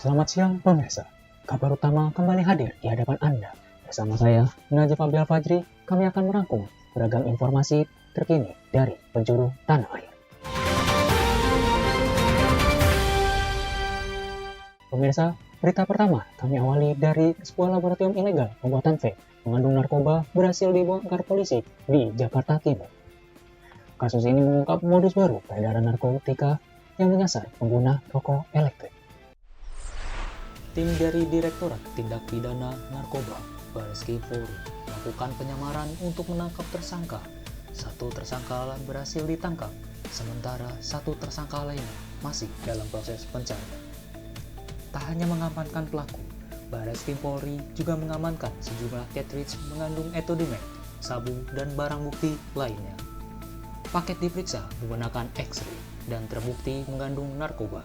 Selamat siang pemirsa, kabar utama kembali hadir di hadapan Anda. Bersama saya, Najib Abil Fajri, kami akan merangkum beragam informasi terkini dari penjuru tanah air. Pemirsa, berita pertama kami awali dari sebuah laboratorium ilegal pembuatan vape mengandung narkoba berhasil dibongkar polisi di Jakarta Timur. Kasus ini mengungkap modus baru peredaran narkotika yang menyasar pengguna rokok elektrik. Tim dari Direktorat Tindak Pidana Narkoba Bareskrim Polri melakukan penyamaran untuk menangkap tersangka. Satu tersangka berhasil ditangkap, sementara satu tersangka lainnya masih dalam proses pencarian. Tak hanya mengamankan pelaku, Bareskrim Polri juga mengamankan sejumlah cartridge mengandung ethylene, sabu, dan barang bukti lainnya. Paket diperiksa menggunakan X-ray dan terbukti mengandung narkoba.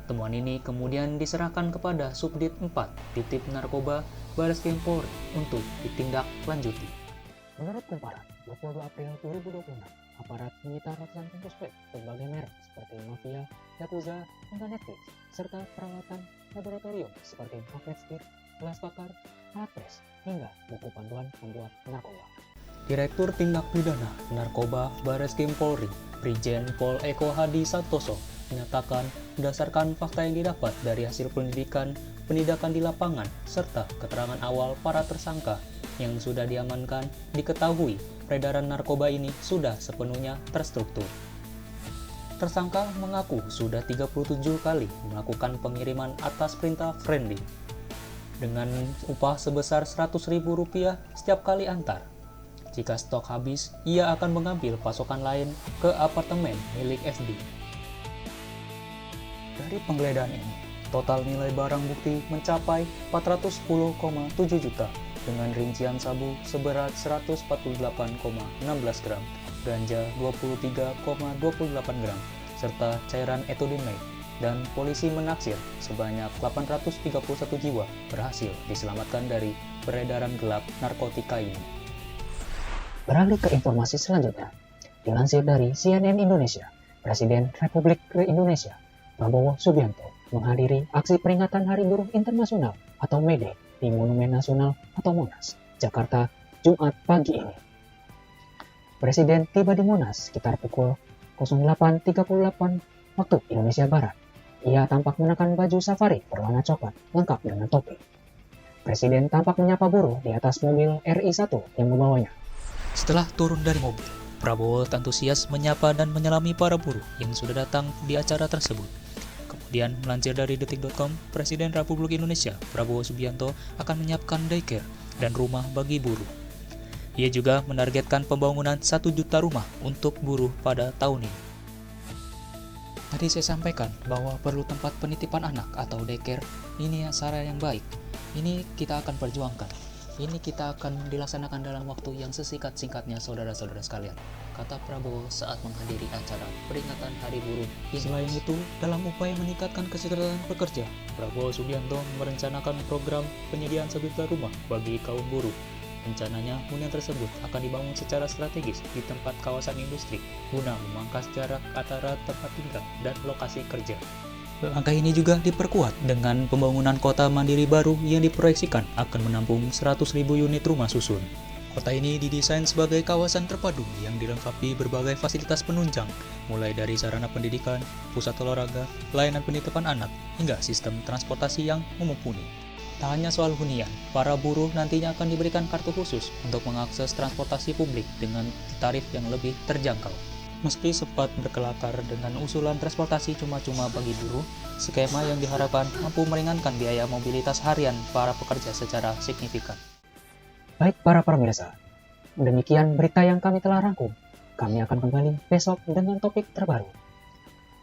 Temuan ini kemudian diserahkan kepada Subdit 4 Ditip Narkoba Bareskrim Polri untuk ditindaklanjuti. Menurut Kumparan, 22 April 2026, aparat menyita ratusan bungkus vape berbagai merek seperti Mafia, Yakuza, hingga Netflix, serta peralatan laboratorium seperti magnet stir, gelas bakar, alat pres, hingga buku panduan membuat narkoba. Direktur Tindak Pidana Narkoba Bareskrim Polri, Brigjen Pol Eko Hadi Santoso, menyatakan berdasarkan fakta yang didapat dari hasil penindakan di lapangan serta keterangan awal para tersangka yang sudah diamankan, diketahui peredaran narkoba ini sudah sepenuhnya terstruktur. Tersangka mengaku sudah 37 kali melakukan pengiriman atas perintah Friendly dengan upah sebesar Rp100.000 setiap kali antar. Jika stok habis, ia akan mengambil pasokan lain ke apartemen milik FD. Dari penggeledahan ini, total nilai barang bukti mencapai 410,7 juta dengan rincian sabu seberat 148,16 gram, ganja 23,28 gram, serta cairan ethylene, dan polisi menaksir sebanyak 831 jiwa berhasil diselamatkan dari peredaran gelap narkotika ini. Beralih ke informasi selanjutnya, dilansir dari CNN Indonesia, Presiden Republik Indonesia Prabowo Subianto menghadiri aksi peringatan Hari Buruh Internasional atau May Day di Monumen Nasional atau Monas, Jakarta, Jumat pagi ini. Presiden tiba di Monas sekitar pukul 08.38 waktu Indonesia Barat. Ia tampak mengenakan baju safari berwarna coklat lengkap dengan topi. Presiden tampak menyapa buruh di atas mobil RI1 yang membawanya. Setelah turun dari mobil, Prabowo antusias menyapa dan menyelami para buruh yang sudah datang di acara tersebut. Kemudian, melansir dari detik.com, Presiden Republik Indonesia Prabowo Subianto akan menyiapkan daycare dan rumah bagi buruh. Ia juga menargetkan pembangunan 1 juta rumah untuk buruh pada tahun ini. Tadi saya sampaikan bahwa perlu tempat penitipan anak atau daycare. Ini cara yang baik. Ini kita akan perjuangkan. Ini kita akan dilaksanakan dalam waktu yang sesingkat-singkatnya, saudara-saudara sekalian, kata Prabowo saat menghadiri acara peringatan Hari Buruh. Selain itu, dalam upaya meningkatkan kesejahteraan pekerja, Prabowo Subianto merencanakan program penyediaan 1 juta rumah bagi kaum buruh. Rencananya, hunian tersebut akan dibangun secara strategis di tempat kawasan industri guna memangkas jarak antara tempat tinggal dan lokasi kerja. Langkah ini juga diperkuat dengan pembangunan kota mandiri baru yang diproyeksikan akan menampung 100.000 unit rumah susun. Kota ini didesain sebagai kawasan terpadu yang dilengkapi berbagai fasilitas penunjang, mulai dari sarana pendidikan, pusat olahraga, layanan penitipan anak, hingga sistem transportasi yang mumpuni. Tak hanya soal hunian, para buruh nantinya akan diberikan kartu khusus untuk mengakses transportasi publik dengan tarif yang lebih terjangkau. Meski sempat berkelakar dengan usulan transportasi cuma-cuma bagi buruh, skema yang diharapkan mampu meringankan biaya mobilitas harian para pekerja secara signifikan. Baik para pemirsa, demikian berita yang kami telah rangkum. Kami akan kembali besok dengan topik terbaru.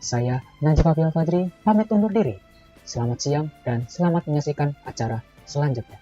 Saya Najib Abil Fajri pamit undur diri. Selamat siang dan selamat menyaksikan acara selanjutnya.